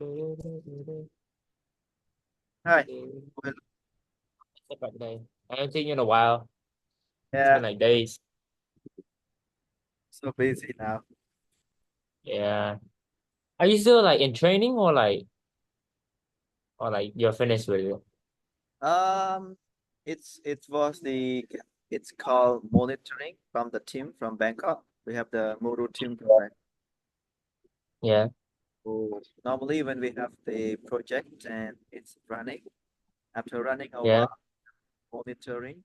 Hi. Well, What's up today? I haven't seen you in a while. It's yeah, been like days. so busy now. Yeah. Are you still like in training or like you're finished with it? Um, it was it's called monitoring from the team from Bangkok. We have the Moto team from Bangkok. Yeah. So normally when we have the project and it's running, after running a Yeah. while, monitoring.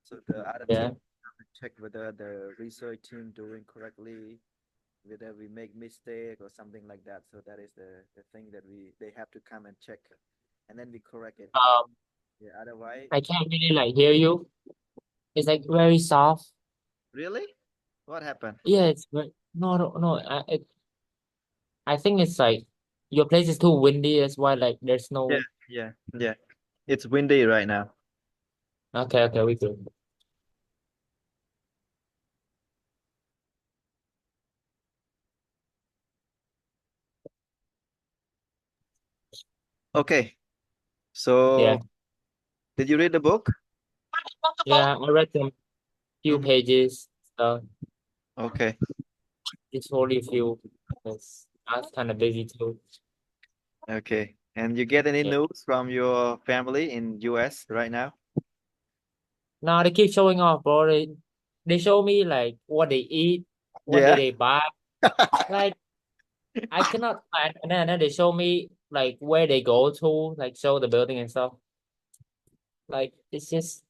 So the other team Yeah. have to check whether the research team doing correctly, whether we make mistake or something like that. So that is the thing that they have to come and check, and then we correct it. Um, Yeah, otherwise, I can't really like hear you. It's like very soft. really? What happened? Yeah, it's very no no no. I think it's like your place is too windy. That's why like there's Yeah, no. yeah, yeah. It's windy right now. Okay, okay, we good. Okay, Yeah. so did you read the book? Yeah, I read some few Hmm. pages. So Okay, it's only a few. Because I was kind of busy too. okay. And you get any Yeah. news from your family in US right now? No, they keep showing off, bro. They show me like what they eat, what did Yeah. they buy. Like I cannot find, and then they show me like where they go to, like show the building and stuff. Like it's just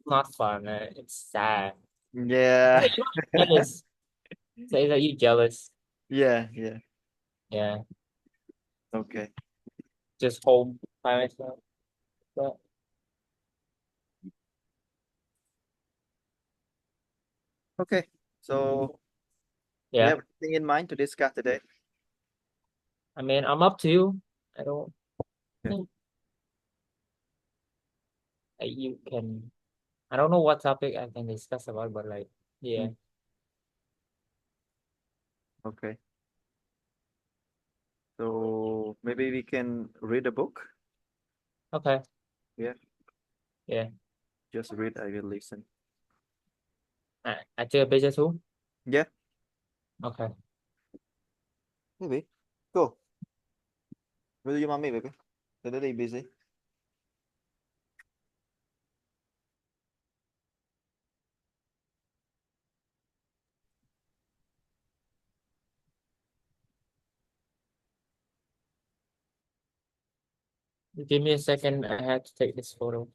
not fun. It's sad. Yeah. Say you jealous. Say that you jealous. Yeah, yeah. Yeah, Okay. just home by myself. But Okay. So you yeah, have anything in mind to discuss today? I mean, I'm up to you. I don't Okay. think that you can. I don't know what topic I can discuss about, but like, yeah, Mm, okay. So maybe we can read a book. okay, Yeah. yeah. Just read, I will listen. I take a picture too. Yeah, Okay. maybe. Go. Where do you want me, baby? Today busy. Give me a second. I have to take this photo.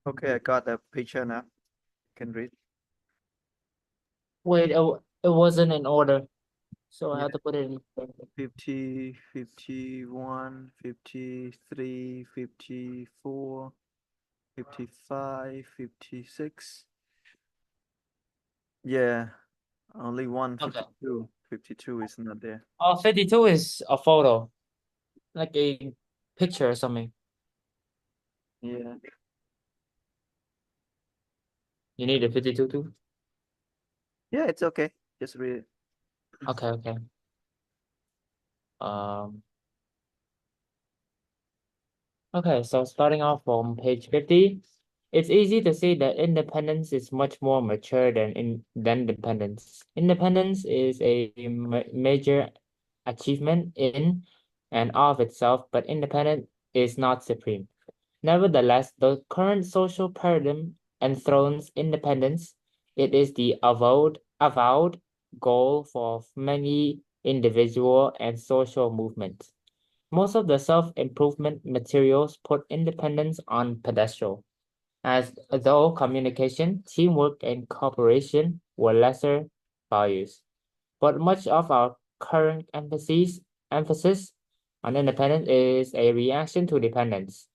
Okay, I got the picture now. Can read. Wait, it wasn't in order, so I Yeah. have to put it in. 50, 51, 53, 54, 55, 56. Yeah, only one Okay. 52. 52 is not there. 52 is a photo, like a picture or something. Yeah. You need a 52 too? Yeah, it's okay. Just read it. Okay, okay. Um, okay, so starting off from page 50, it's easy to see that independence is much more mature than dependence. Independence is a major achievement in and of itself, but independence is not supreme. Nevertheless, the current social paradigm enthrones independence. It is the avowed goal for many individual and social movements. Most of the self-improvement materials put independence on pedestal, as though communication, teamwork, and cooperation were lesser values. But much of our current emphasis on independence is a reaction to dependence,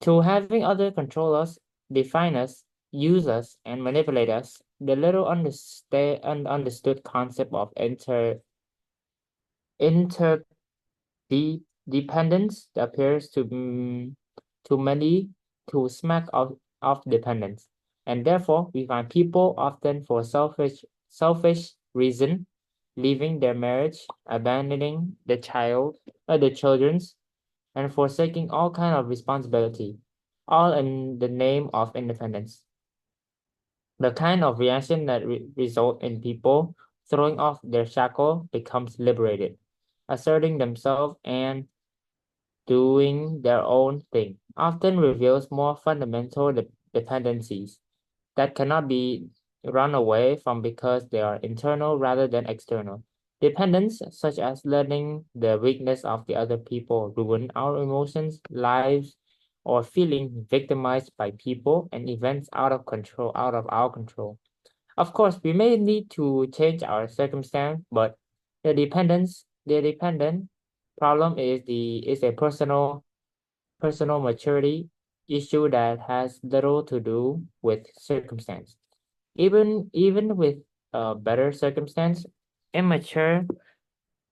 to having others control us, define us, use us, and manipulate us. The little understood concept of inter dependence appears to many to smack of dependence, and therefore we find people often for selfish reason leaving their marriage, abandoning the children's, and forsaking all kind of responsibility, all in the name of independence. The kind of reaction that result in people throwing off their shackle becomes liberated, asserting themselves and doing their own thing, often reveals more fundamental dependencies that cannot be run away from because they are internal rather than external. Dependence, such as letting the weakness of the other people ruin our emotions, lives, or feeling victimized by people and events out of our control. Of course, we may need to change our circumstance, but the dependent problem is a personal maturity issue that has little to do with circumstance. Even with better circumstance, immature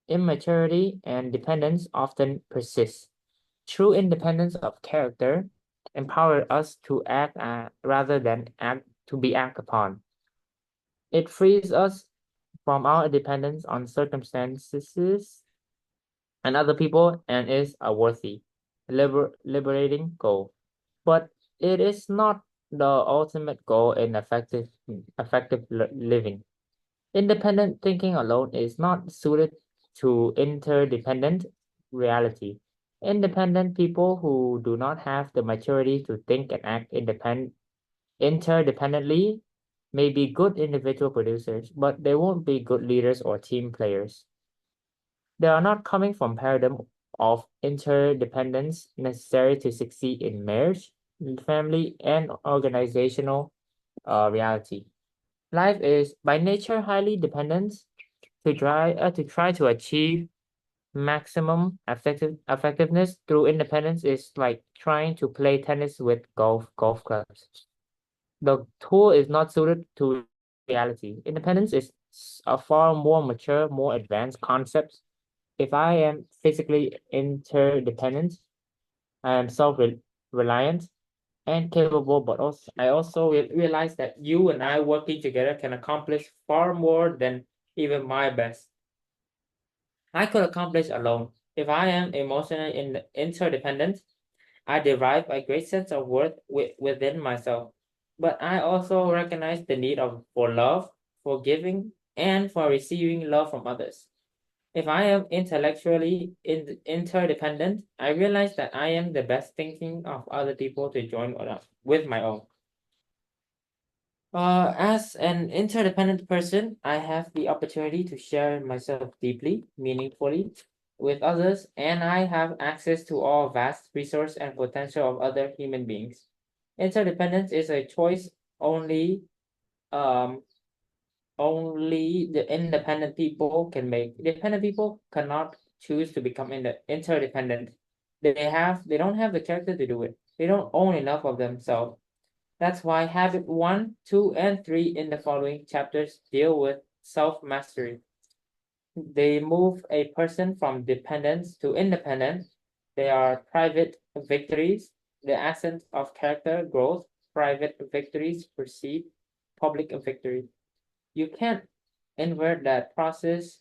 immaturity and dependence often persist. True independence of character empower us to act rather than act to be acted upon. It frees us from our dependence on circumstances and other people and is a worthy, liberating goal. But it is not the ultimate goal in effective living. Independent thinking alone is not suited to interdependent reality. Independent people who do not have the maturity to think and act interdependently may be good individual producers, but they won't be good leaders or team players. They are not coming from paradigm of interdependence necessary to succeed in marriage, family, and organizational reality. Life is by nature highly dependent. To try to achieve maximum effectiveness through independence is like trying to play tennis with golf clubs. The tool is not suited to reality. Independence is a far more mature, more advanced concept. If I am physically interdependent, I am self-reliant and capable, but also I also realize that you and I working together can accomplish far more than even my best I could accomplish alone. If I am emotionally interdependent, I derive a great sense of worth within myself. But I also recognize the need for love, for giving, and for receiving love from others. If I am intellectually interdependent, I realize that I am the best thinking of other people to join with my own. As an interdependent person, I have the opportunity to share myself deeply, meaningfully with others, and I have access to all vast resource and potential of other human beings. Interdependence is a choice only the independent people can make. Dependent people cannot choose to become interdependent. They don't have the character to do it. They don't own enough of themselves. That's why habit 1, 2, and 3 in the following chapters deal with self-mastery. They move a person from dependence to independence. They are private victories. The essence of character growth, private victories precede public victory. You can't invert that process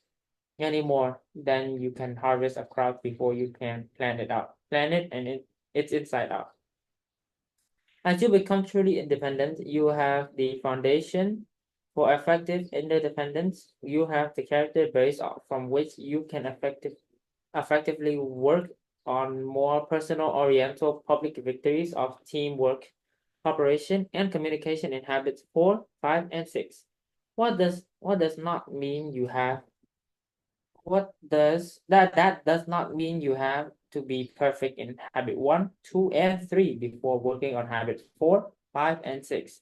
any more than you can harvest a crop before you can plant it out. Plant it and it's inside out. As you become truly independent, you have the foundation for effective interdependence. You have the character base from which you can effectively work on more personal oriental public victories of teamwork, cooperation, and communication in habits 4, 5, and 6. What does not mean you have what does that does not mean you have to be perfect in habit 1, 2, and 3 before working on habits 4, 5, and 6.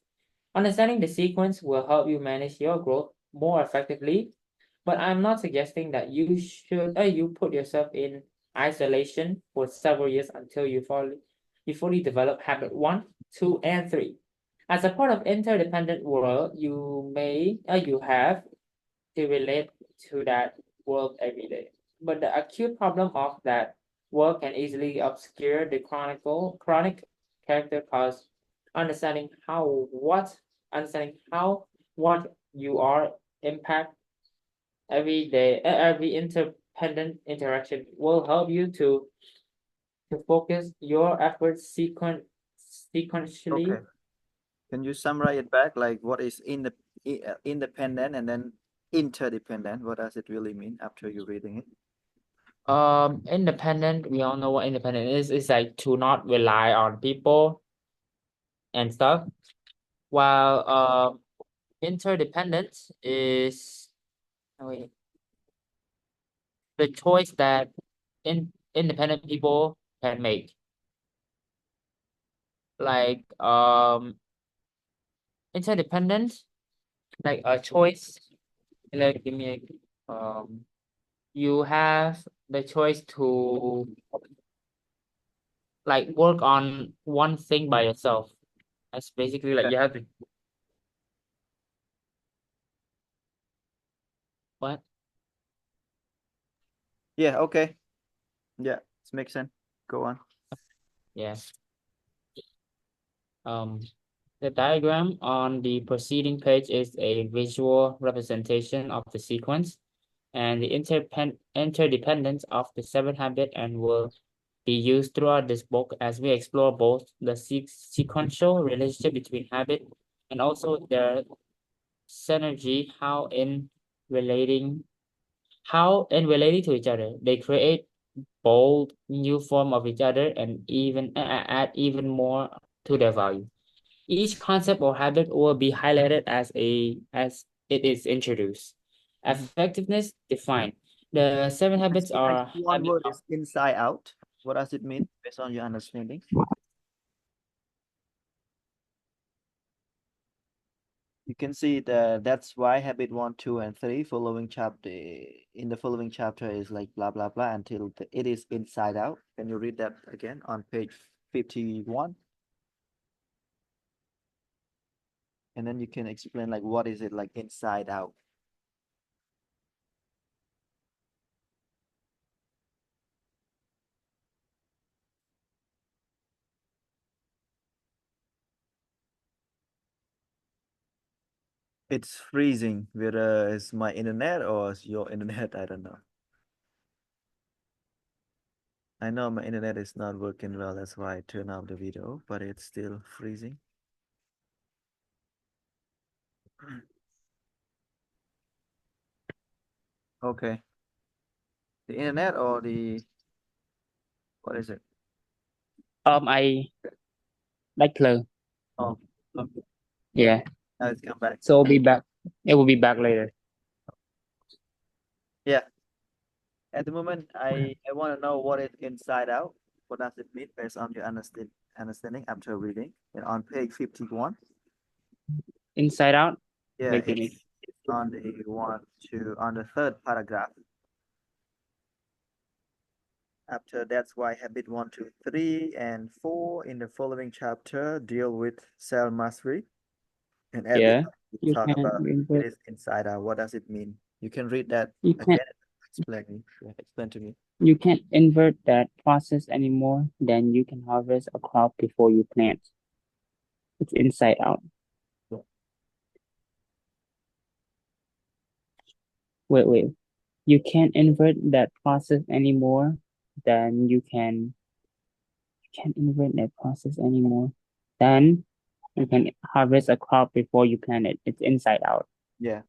Understanding the sequence will help you manage your growth more effectively, but I'm not suggesting that you put yourself in isolation for several years until you fully develop habit 1, 2, and 3. As a part of interdependent world, you have to relate to that world every day. But the acute problem of that world can easily obscure the chronic character cause understanding how what you are impact every day every independent interaction will help you to focus your efforts sequentially. Okay. Can you summarize it back? Like what is independent and then interdependent? What does it really mean after you reading it? Independent, we all know what independent is. It's like to not rely on people and stuff. While interdependence is wait, the choice that independent people can make. Like interdependence, like a choice. Like give me you have the choice to like work on one thing by yourself. That's basically like Yeah. you have to what? Yeah, okay. Yeah, it makes sense. Go on. Yeah. The diagram on the preceding page is a visual representation of the sequence and the interdependence of the 7 habits and will be used throughout this book as we explore both the sequential relationship between habit and also their synergy, relating relating to each other. They create bold new form of each other and even add even more to their value. Each concept or habit will be highlighted as it is introduced. Effectiveness defined. The 7 habits I are see one habit word is inside out. What does it mean based on your understanding? You can see that's why habit 1, 2, and 3 in the following chapter is like blah blah blah until it is inside out. Can you read that again on page 51? And then you can explain like what is it like inside out. It's freezing. Whether it's my internet or it's your internet, I don't know. I know my internet is not working well, that's why I turned off the video, but it's still freezing. Okay. The internet or what is it? I like clone. Oh, okay. Yeah. Now it's come back. So it'll be back. It will be back later. Yeah. At the moment, I want to know what is inside out. What does it mean based on your understanding after reading. And on page 51. Inside Out. Yeah, Wait, wait, it's on the third paragraph. After that's why habit 1, 2, 3, and 4 in the following chapter deal with self mastery. And at the yeah. end, we You talk can about it invert. is inside out. What does it mean? You can read that You can't. again. Explain to me. You can't invert that process anymore. Then you can harvest a crop before you plant. It's inside out. Yeah. Wait. You can't invert that process anymore. Then you can't invert that process anymore. Then you can harvest a crop before you plant it. It's inside out. Yeah.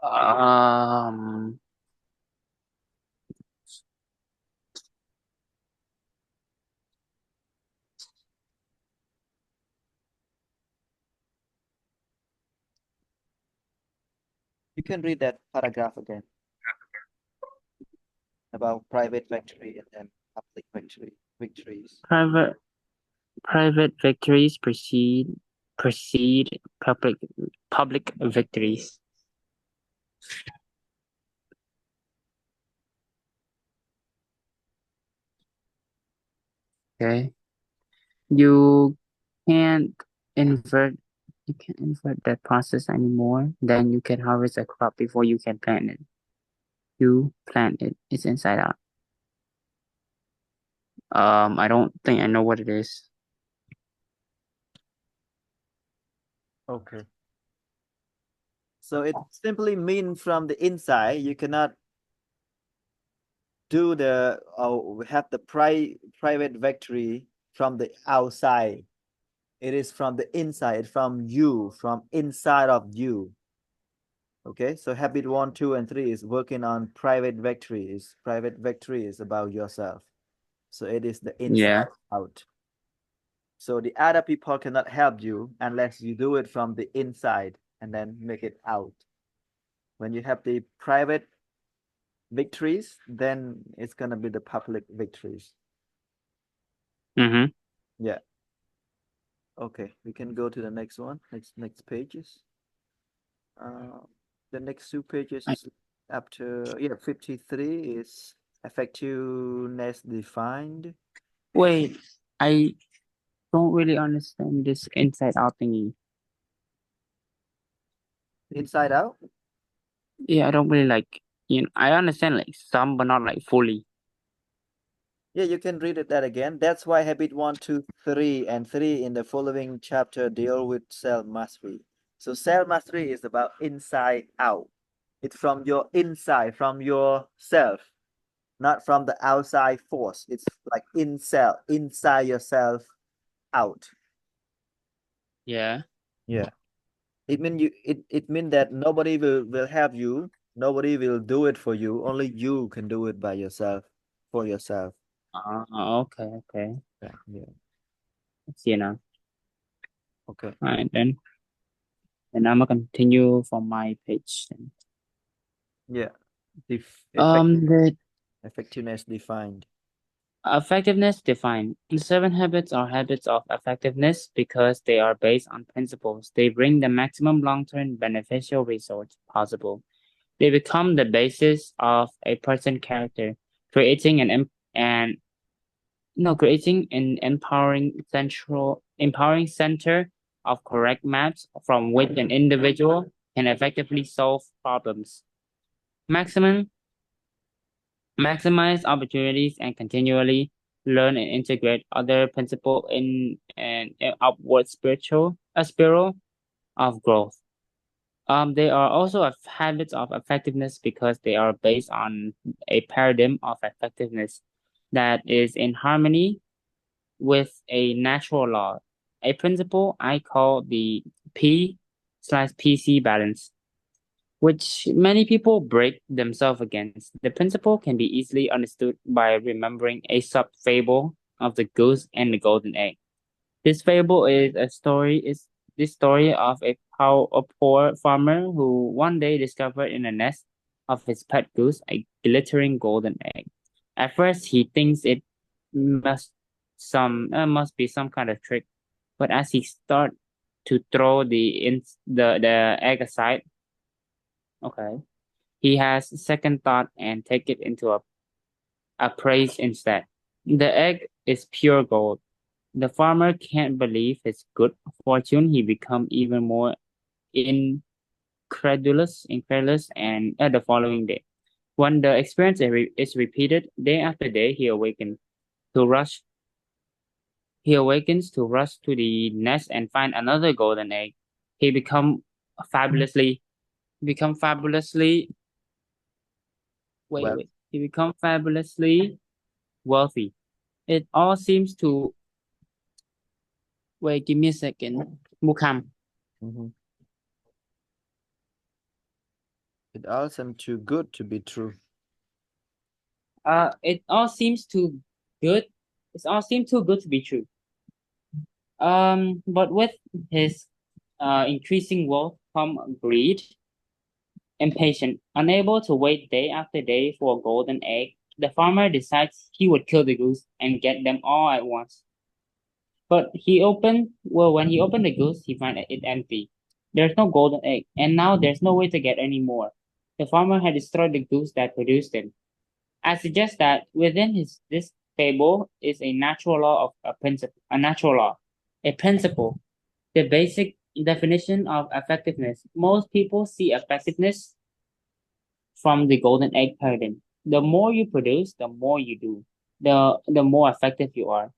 Um. You can read that paragraph again about private victory and then public victories. Private victories precede public victories. Okay. You can't invert you can't invert that process anymore. Then you can harvest a crop before you can plant it. You plant it. It's inside out. I don't think I know what it is. Okay. So it simply means from the inside, you cannot do have the private victory from the outside. It is from the inside, from you, from inside of you. Okay, so habit 1, 2, and 3 is working on private victories. Private victory is about yourself. So it is the inside out. So the other people cannot help you unless you do it from the inside and then make it out. When you have the private victories, then it's gonna be the public victories. Mm-hmm. Yeah. Okay, we can go to the next one. Next pages. The next 2 pages is after 53 is effectiveness defined. Wait, I don't really understand this inside out thingy. Inside out? Yeah, I don't really like, I understand like some, but not like fully. Yeah, you can read that again. That's why habit 1, 2, 3, and 3 in the following chapter deal with self mastery. So self mastery is about inside out. It's from your inside, from yourself, not from the outside force. It's like inside yourself out. Yeah. Yeah. It mean that nobody will help you. Nobody will do it for you. Only you can do it by yourself, for yourself. Okay. Yeah. Let's see now. Okay. All right, then I'm gonna continue from my page then. Yeah. The Effectiveness defined. effectiveness defined. 7 habits are habits of effectiveness because they are based on principles. They bring the maximum long-term beneficial results possible. They become the basis of a person's character, creating creating an empowering center of correct maps from which an individual can effectively solve problems. Maximize opportunities and continually learn and integrate other principles in an upward spiral of growth. They are also habits of effectiveness because they are based on a paradigm of effectiveness that is in harmony with a natural law, a principle I call the P/PC balance, which many people break themselves against. The principle can be easily understood by remembering Aesop's fable of the goose and the golden egg. This fable is the story of a poor farmer who one day discovered in the nest of his pet goose a glittering golden egg. At first, he thinks it must must be some kind of trick. But as he start to throw the egg aside, okay, he has second thought and take it into a praise instead. The egg is pure gold. The farmer can't believe his good fortune. He become even more incredulous, and the following day, when the experience is repeated day after day, to rush. He awakens to rush to the nest and find another golden egg. He fabulously become fabulously Well, wait. He become fabulously wealthy. It all seems to wait. Give me a second. Mukam. mhm. It all seemed too good to be true. It all seems too good. It all seems too good to be true. But with his increasing wealth come greed. Impatient, unable to wait day after day for a golden egg, the farmer decides he would kill the goose and get them all at once. But when he opened the goose, he found it empty. There's no golden egg, and now there's no way to get any more. The farmer had destroyed the goose that produced it. I suggest that within this fable is a natural law of a natural law, a principle, the basic definition of effectiveness. Most people see effectiveness from the golden egg paradigm. The more you produce, the more you do, the more effective you are.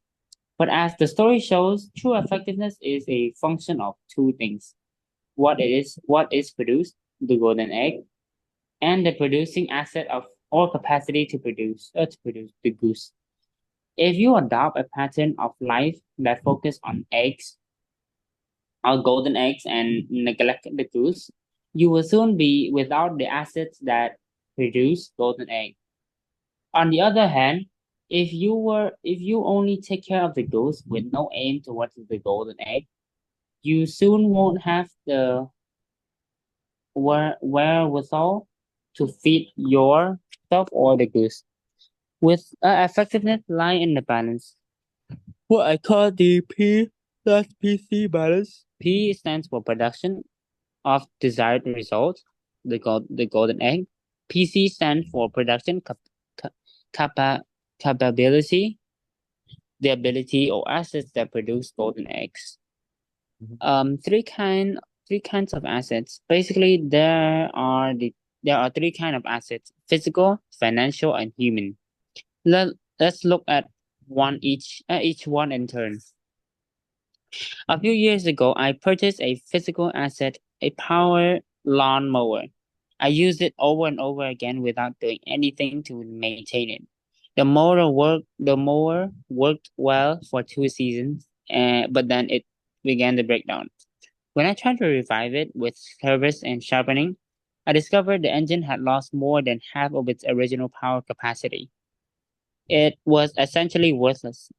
But as the story shows, true effectiveness is a function of two things. What is produced, the golden egg, and the producing asset of or capacity to produce the goose. If you adopt a pattern of life that focus on eggs or golden eggs and neglect the goose, you will soon be without the assets that produce golden egg. On the other hand, if you only take care of the goose with no aim towards the golden egg, you soon won't have the wherewithal to feed yourself or the goose. With effectiveness lie in the balance. What I call the P+PC balance. P stands for production of desired result, the golden egg. PC stands for production capa, capability, the ability or assets that produce golden eggs. Mhm. Three kinds of assets. Basically, there are three kind of assets: physical, financial, and human. Let's look at each one in turn. A few years ago, I purchased a physical asset, a power lawn mower. I used it over and over again without doing anything to maintain it. The mower worked well for 2 seasons, but then it began to break down. When I tried to revive it with service and sharpening, I discovered the engine had lost more than half of its original power capacity. It was essentially worthless.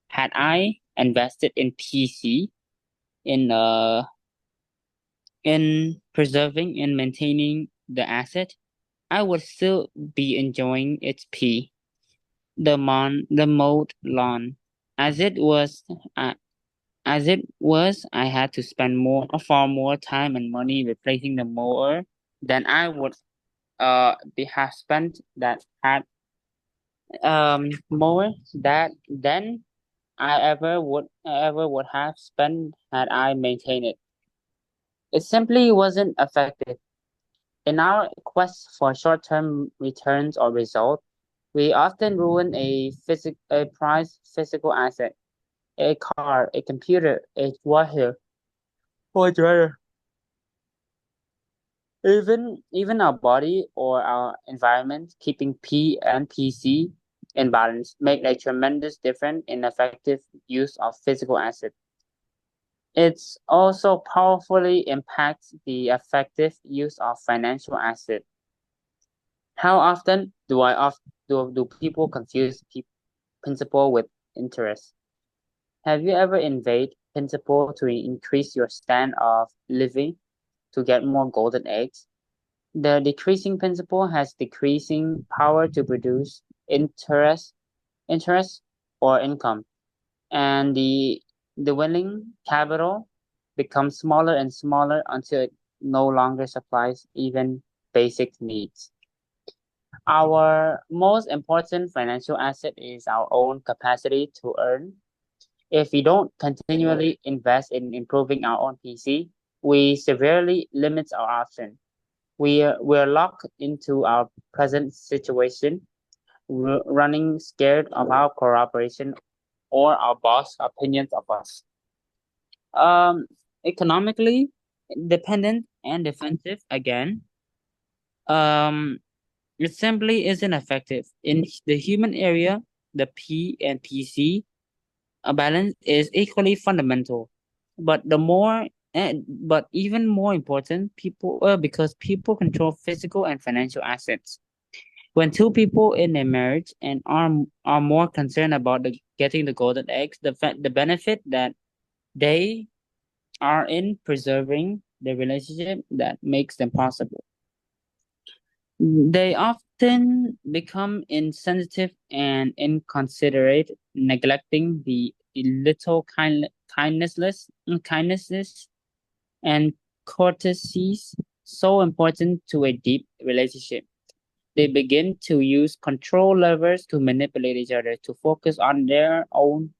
Had I invested in PC, in preserving and maintaining the asset, I would still be enjoying its P, the mowed lawn. As it was, uh, I had to spend far more time and money replacing the mower than I would have spent that had mower that then I ever would have spent had I maintained it. It simply wasn't effective. In our quest for short-term returns or result, we often ruin a prized physical asset, a car, a computer, a washer, or dryer. Even our body or our environment, keeping P and PC in balance make a tremendous difference in effective use of physical assets. It's also powerfully impacts the effective use of financial assets. How often do people confuse principle with interest? Have you ever invade principle to increase your stand of living to get more golden eggs? The decreasing principle has decreasing power to produce interest or income. and the willing capital becomes smaller and smaller until it no longer supplies even basic needs. Our most important financial asset is our own capacity to earn. If we don't continually invest in improving our own PC, we severely limit our options. We're locked into our present situation, running scared of our cooperation or our boss' opinions of us. Economically dependent and defensive again. It simply isn't effective. In the human area, the P and PC balance is equally fundamental. But but even more important, because people control physical and financial assets. When two people in a marriage and are more concerned about getting the golden eggs, the benefit that they are in preserving the relationship that makes them possible. They often become insensitive and inconsiderate, neglecting the little kindnesses and courtesies so important to a deep relationship. They begin to use control levers to manipulate each other, to focus on their own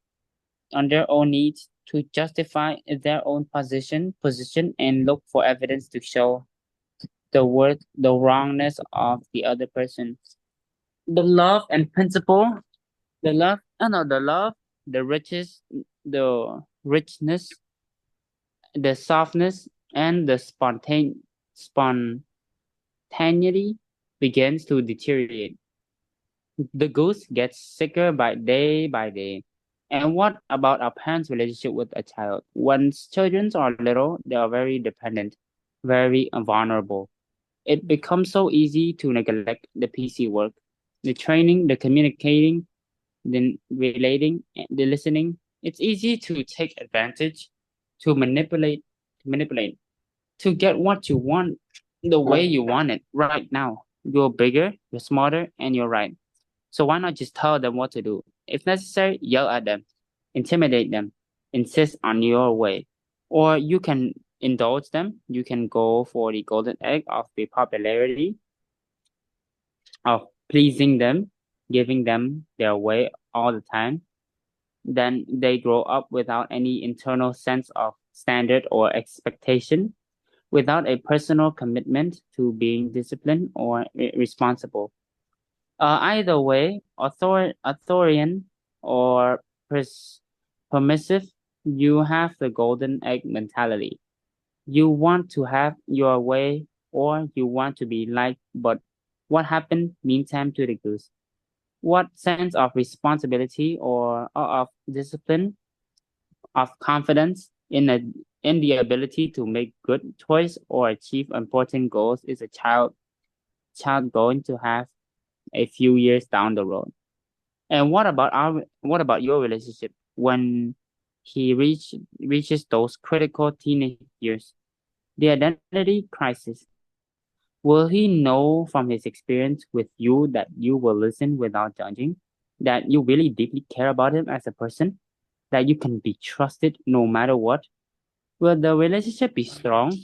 needs, to justify their own position, and look for evidence to show the wrongness of the other person. The love and principle, the love, the richness, the softness, and the spontaneity begins to deteriorate. The goose gets sicker by day. And what about our parents' relationship with a child? When children are little, they are very dependent, very vulnerable. It becomes so easy to neglect the PC work, the training, the communicating, the relating, the listening. It's easy to take advantage, to manipulate, to get what you want the way you want it right now. You're bigger, you're smarter, and you're right. So why not just tell them what to do? If necessary, yell at them, intimidate them, insist on your way. Or you can indulge them. You can go for the golden egg of the popularity, of pleasing them, giving them their way all the time. Then they grow up without any internal sense of standard or expectation, without a personal commitment to being disciplined or responsible. Either way, authoritarian or permissive, you have the golden egg mentality. You want to have your way or you want to be liked, but what happened meantime to the goose? What sense of responsibility or of discipline, of confidence in the ability to make good choice or achieve important goals is a child going to have a few years down the road? And what about your relationship when he reaches those critical teenage years, the identity crisis? Will he know from his experience with you that you will listen without judging, that you really deeply care about him as a person, that you can be trusted no matter what? Will the relationship be strong?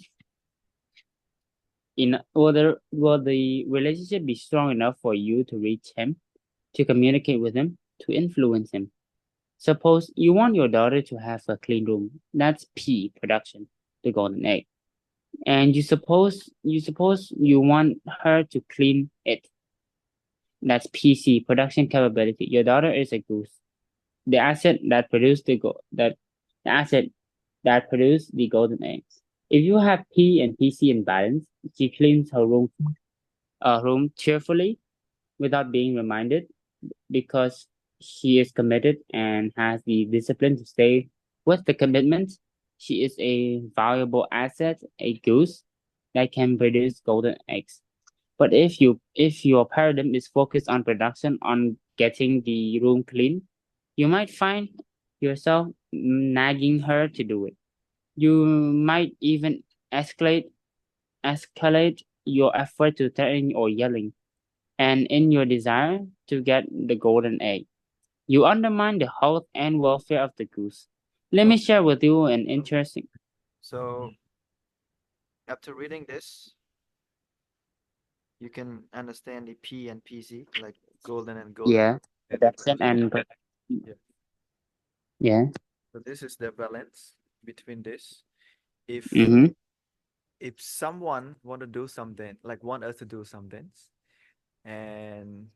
Will the relationship be strong enough for you to reach him, to communicate with him, to influence him? Suppose you want your daughter to have a clean room. That's P, production, the golden egg. And you suppose you want her to clean it. That's PC, production capability. Your daughter is a goose. The asset that produced the golden eggs. If you have P and PC in balance, she cleans her room cheerfully without being reminded, because she is committed and has the discipline to stay with the commitment. She is a valuable asset, a goose that can produce golden eggs. But if your paradigm is focused on production, on getting the room clean, you might find yourself nagging her to do it. You might even escalate your effort to threatening or yelling. And in your desire to get the golden egg, You undermine the health and welfare of the goose. Let me share with you an interesting. So after reading this, you can understand the P and PC, like golden and golden. Yeah, protection and Yeah. yeah. So this is the balance between this. If Mm-hmm. if someone want to do something, like want us to do something, and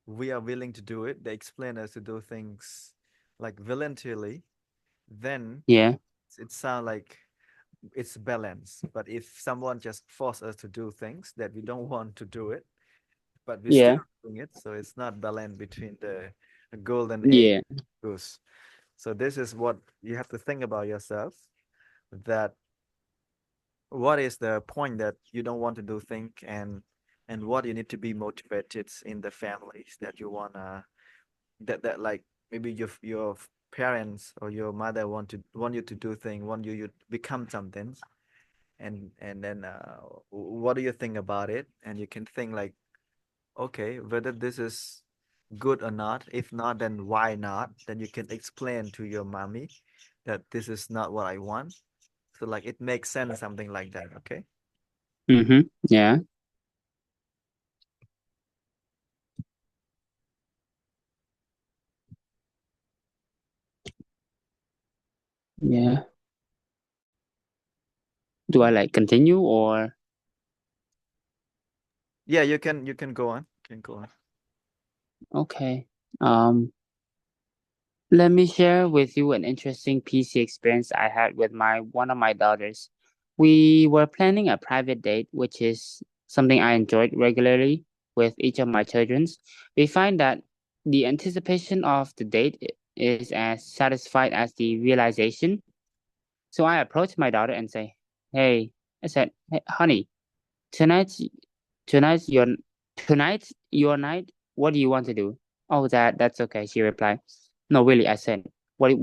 we are willing to do it, they explain us to do things like voluntarily, then Yeah. it sounds like it's balance. But if someone just force us to do things that we don't want to do it, but we Yeah. still doing it, so it's not balance between the golden egg Yeah. goose. So this is what you have to think about yourself, that what is the point that you don't want to do things, and what you need to be motivated in the families that you wanna, that like maybe your parents or your mother want you to do things, want you to become something, and then what do you think about it, and you can think like, okay, whether this is good or not. If not, then why not? Then you can explain to your mommy that this is not what I want. So like it makes sense, something like that. Okay. Mm-hmm. Yeah. Yeah. Do I like continue or Yeah, you can go on. You can go on. okay? Let me share with you an interesting PC experience I had with one of my daughters. We were planning a private date, which is something I enjoyed regularly with each of my children. We find that the anticipation of the date is as satisfied as the realization. So I approached my daughter and say, "Hey," I said, "Hey, honey, tonight's tonight's your tonight's your night. What do you want to do?" "Oh, that's okay," she replied. "No, really," I said. What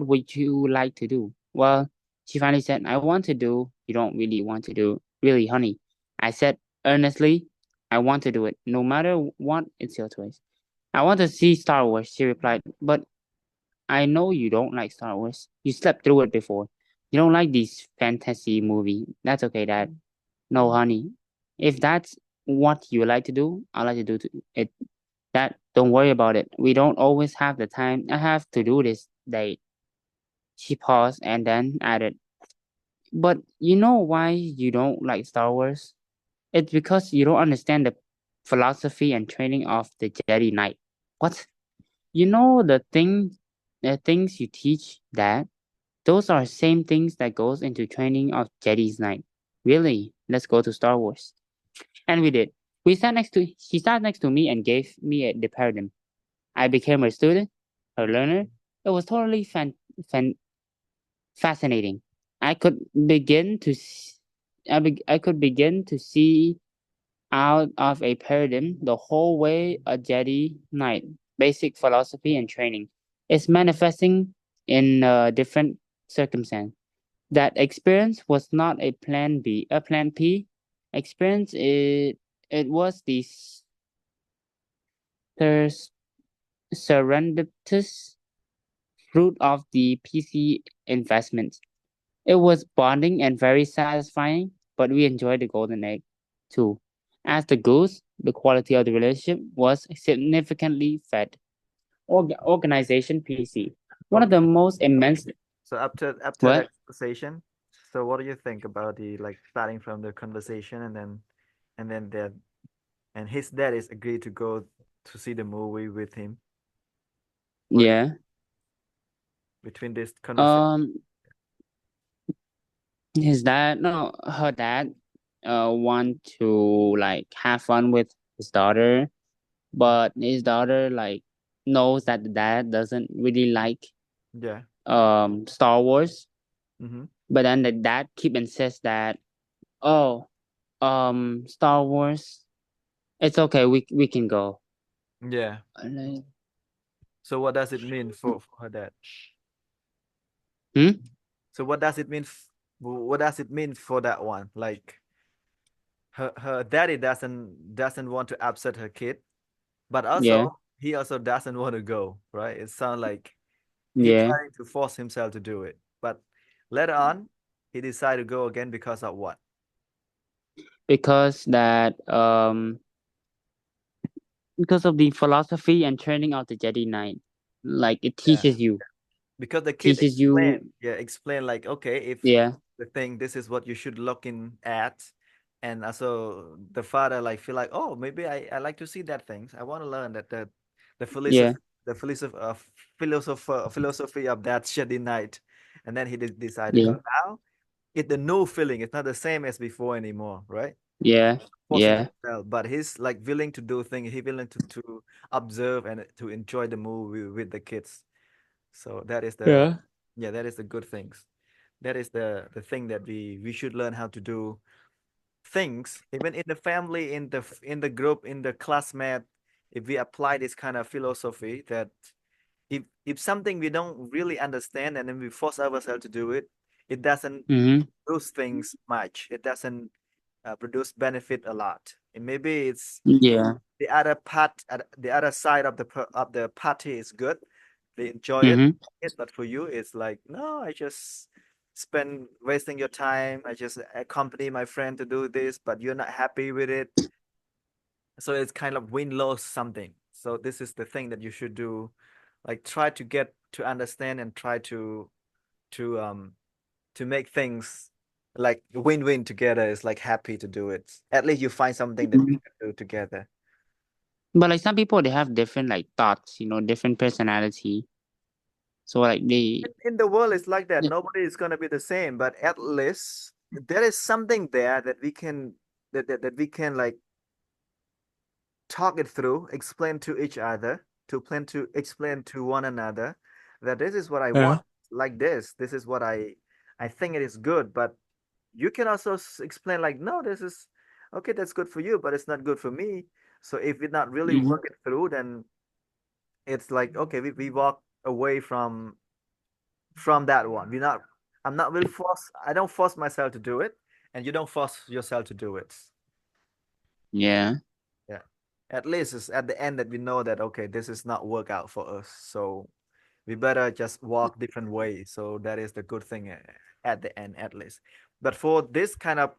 would you like to do?" "Well," she finally said, "I want to do." "You don't really want to do." "Really, honey," I said earnestly. "I want to do it. No matter what, it's your choice." "I want to see Star Wars," she replied. "But I know you don't like Star Wars. You slept through it before. You don't like these fantasy movie. That's okay, Dad." "No, honey. If that's what you like to do, I like to do it. That don't worry about it. We don't always have the time. I have to do this date." She paused and then added, "But you know why you don't like Star Wars? It's because you don't understand the philosophy and training of the Jedi Knight." "What? You know the things you teach, Dad? Those are same things that goes into training of Jedi's Knight." "Really? Let's go to Star Wars." And we did. She sat next to me and gave me the paradigm. I became her student, her learner. It was totally fascinating. I could begin to I could begin to see out of a paradigm the whole way a Jedi Knight, basic philosophy and training, is manifesting in a different circumstance. That experience was not a plan P experience. It was the ser- serendipitous fruit of the PC investment. It was bonding and very satisfying, but we enjoyed the golden egg too. As the goose, the quality of the relationship was significantly fed. Organization PC. One of Okay. the most immense. So after What? that conversation, so what do you think about the, like, starting from the conversation, and then that, and his dad is agreed to go to see the movie with him? What do you, Yeah. between this conversation? Um. His dad, no, her dad, want to like have fun with his daughter, but his daughter like knows that the dad doesn't really like Yeah. Star Wars, Mm-hmm. but then the dad keep insists that, oh, Star Wars, it's okay, we can go. Yeah. Like, So what does it mean for her dad? hmm? So what does it mean? What does it mean for that one? Like her daddy doesn't want to upset her kid, but Yeah. also he also doesn't want to go, right? It sounds like he Yeah, trying to force himself to do it. But later on, he decided to go again because of what? because that because of the philosophy and training of the Jedi Knight, like it Yeah. teaches you, Because the kid teaches you, explain like, okay, if yeah, the thing, this is what you should look in at. And also the father like feel like, oh, maybe I like to see that things. I want to learn that the yeah, philosophy, the philosophy of that Jedi Knight. And then he decided to yeah, go. Now it's the new feeling. It's not the same as before anymore, right? yeah, Forcing yeah, himself, but he's like willing to do things. He willing to observe and to enjoy the movie with the kids. So that is the, yeah. yeah, that is the good things. That is the thing that we should learn how to do things even in the family, in the group, in the classmate. If we apply this kind of philosophy, that if something we don't really understand and then we force ourselves to do it, it doesn't Mm-hmm. produce things much. It doesn't produce benefit a lot. And maybe it's Yeah. the other part, the other side of of the party is good. They enjoy Mm-hmm. it, but for you, it's like, no, I just spend wasting your time. I just accompany my friend to do this, but you're not happy with it. So it's kind of win-lose something. So this is the thing that you should do, like try to get to understand and try to to make things like win-win together. Is like happy to do it. At least you find something that you can do together. But like some people, they have different like thoughts, different personality. So like they, In the world, it's like that. yeah. Nobody is gonna be the same, but at least there is something there that we can that we can like talk it through, explain to each other, to plan to explain to one another that this is what I want, Yeah. like this. This is what I think it is good. But you can also explain like, no, this is okay, that's good for you, but it's not good for me. So if we not really Mm-hmm. work it through, then it's like, okay, we walk away from that one. I'm not really force I don't force myself to do it, and you don't force yourself to do it. Yeah. Yeah. At least it's at the end that we know that, okay, this is not work out for us. So we better just walk different ways. So that is the good thing at the end, at least. But for this kind of